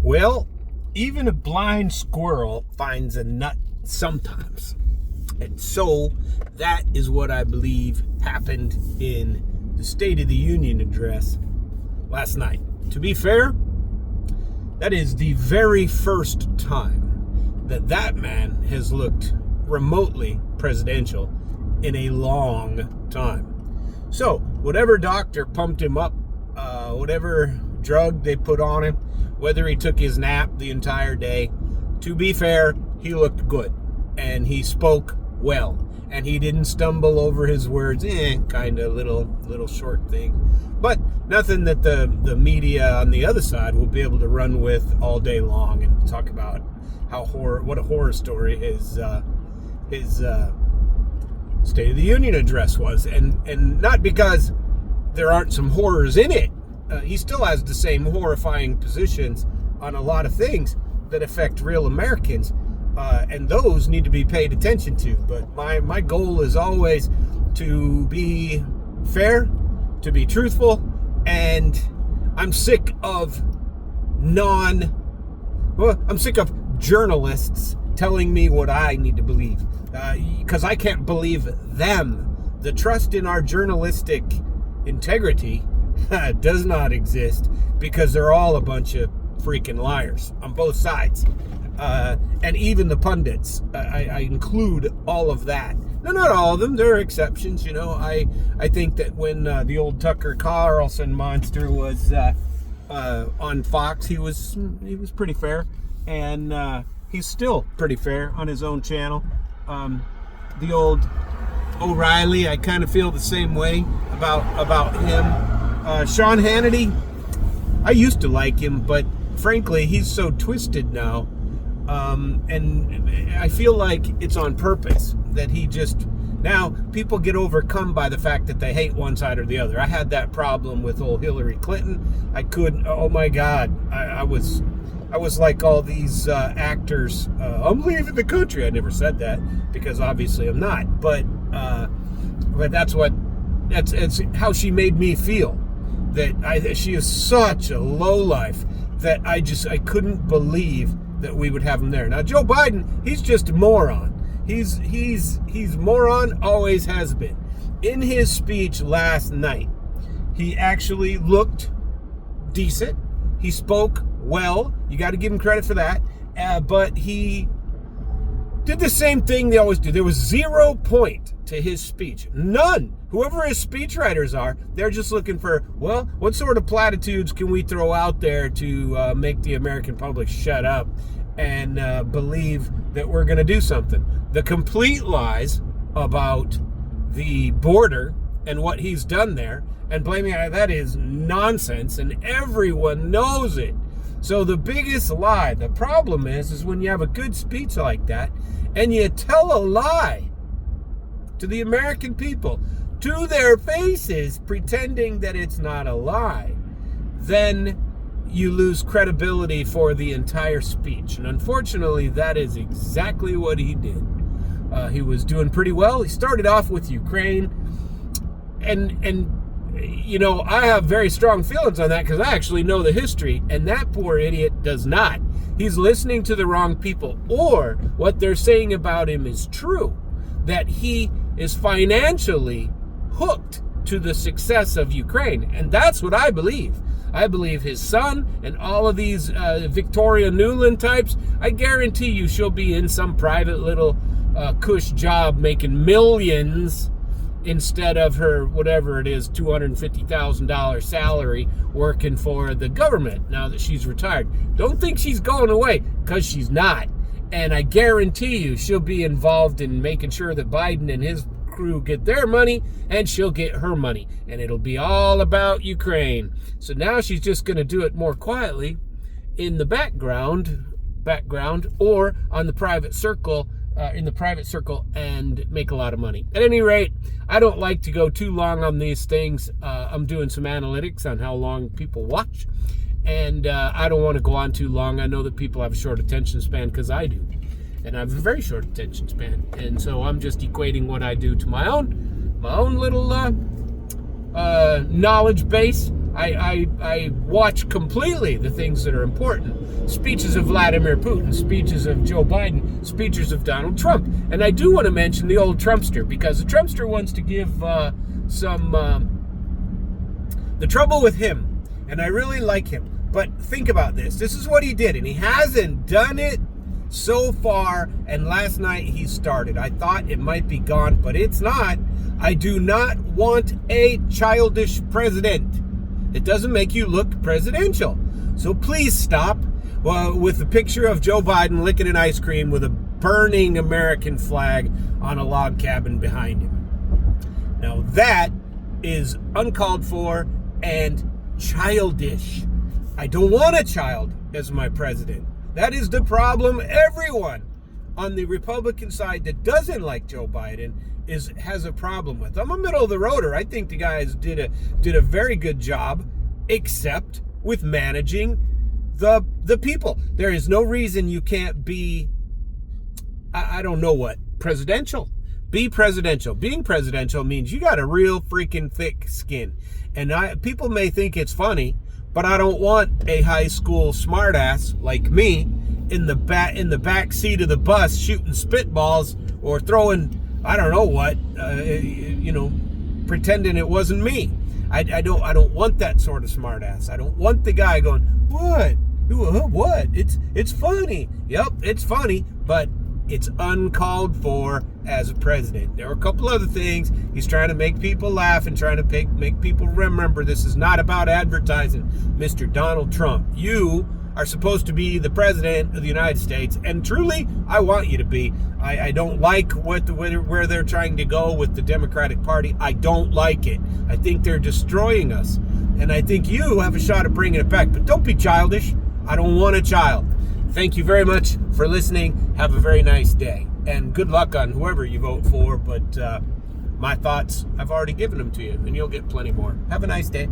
Well, even a blind squirrel finds a nut sometimes. And so that is what I believe happened in the State of the Union address last night. To be fair, that is the very first time that man has looked remotely presidential in a long time. So, whatever doctor pumped him up, whatever drug they put on him, whether he took his nap the entire day, to be fair, he looked good. And he spoke well. And he didn't stumble over his words, kind of little short thing. But nothing that the media on the other side will be able to run with all day long and talk about what a horror story his State of the Union address was. And not because there aren't some horrors in it. He still has the same horrifying positions on a lot of things that affect real Americans. And those need to be paid attention to. But my goal is always to be fair, to be truthful, and I'm sick of journalists telling me what I need to believe. Because I can't believe them. The trust in our journalistic integrity does not exist because they're all a bunch of freaking liars on both sides. And even the pundits, I include all of that. No, not all of them. There are exceptions. I think that when the old Tucker Carlson monster was on Fox, he was pretty fair, and he's still pretty fair on his own channel. The old O'Reilly, I kind of feel the same way about him. Sean Hannity, I used to like him, but frankly, he's so twisted now. And I feel like it's on purpose that now people get overcome by the fact that they hate one side or the other. I had that problem with old Hillary Clinton. Oh my God, I was like all these actors. I'm leaving the country. I never said that because obviously I'm not. But that's how she made me feel. That she is such a lowlife that I couldn't believe that we would have him there. Now, Joe Biden, he's just a moron. He's moron, always has been. In his speech last night, he actually looked decent. He spoke well. You got to give him credit for that. But he did the same thing they always do. There was 0 point to his speech. None. Whoever his speechwriters are, they're just looking for, what sort of platitudes can we throw out there to make the American public shut up and believe that we're going to do something. The complete lies about the border and what he's done there and blaming that is nonsense, and everyone knows it. So the biggest lie, the problem is when you have a good speech like that and you tell a lie to the American people, to their faces, pretending that it's not a lie, then you lose credibility for the entire speech. And unfortunately, that is exactly what he did. He was doing pretty well. He started off with Ukraine. And I have very strong feelings on that because I actually know the history. And that poor idiot does not. He's listening to the wrong people. Or what they're saying about him is true. That he is financially hooked to the success of Ukraine. And that's what I believe. I believe his son and all of these Victoria Nuland types, I guarantee you she'll be in some private little cush job making millions instead of her, whatever it is, $250,000 salary working for the government now that she's retired. Don't think she's going away, because she's not. And I guarantee you she'll be involved in making sure that Biden and his crew get their money, and she'll get her money, and it'll be all about Ukraine. So now she's just going to do it more quietly in the background, or on the private circle, and make a lot of money. At any rate, I don't like to go too long on these things. I'm doing some analytics on how long people watch, and I don't want to go on too long. I know that people have a short attention span because I do. And I have a very short attention span. And so I'm just equating what I do to my own little knowledge base I watch completely the things that are important. Speeches of Vladimir Putin, speeches of Joe Biden, speeches of Donald Trump. And I do want to mention the old Trumpster, because the Trumpster wants to give the trouble with him, and I really like him. But think about this. This is what he did, and he hasn't done it so far, and last night he started. I thought it might be gone, but it's not. I do not want a childish president. It doesn't make you look presidential. So please stop with the picture of Joe Biden licking an ice cream with a burning American flag on a log cabin behind him. Now that is uncalled for and childish. I don't want a child as my president. That is the problem. Everyone on the Republican side that doesn't like Joe Biden has a problem with. I'm a middle of the roader. I think the guys did a very good job, except with managing the people. There is no reason you can't be, I don't know what, presidential. Be presidential. Being presidential means you got a real freaking thick skin. And people may think it's funny, but I don't want a high school smartass like me in the back seat of the bus shooting spitballs or throwing, I don't know what, pretending it wasn't me. I don't want that sort of smartass. I don't want the guy going, what? It's funny. Yep, it's funny, but it's uncalled for as a president. There are a couple other things. He's trying to make people laugh and trying to make people remember this is not about advertising. Mr. Donald Trump, you are supposed to be the president of the United States, and truly, I want you to be. I don't like where they're trying to go with the Democratic Party. I don't like it. I think they're destroying us, and I think you have a shot at bringing it back. But don't be childish. I don't want a child. Thank you very much for listening. Have a very nice day, and good luck on whoever you vote for. But my thoughts, I've already given them to you, and you'll get plenty more. Have a nice day.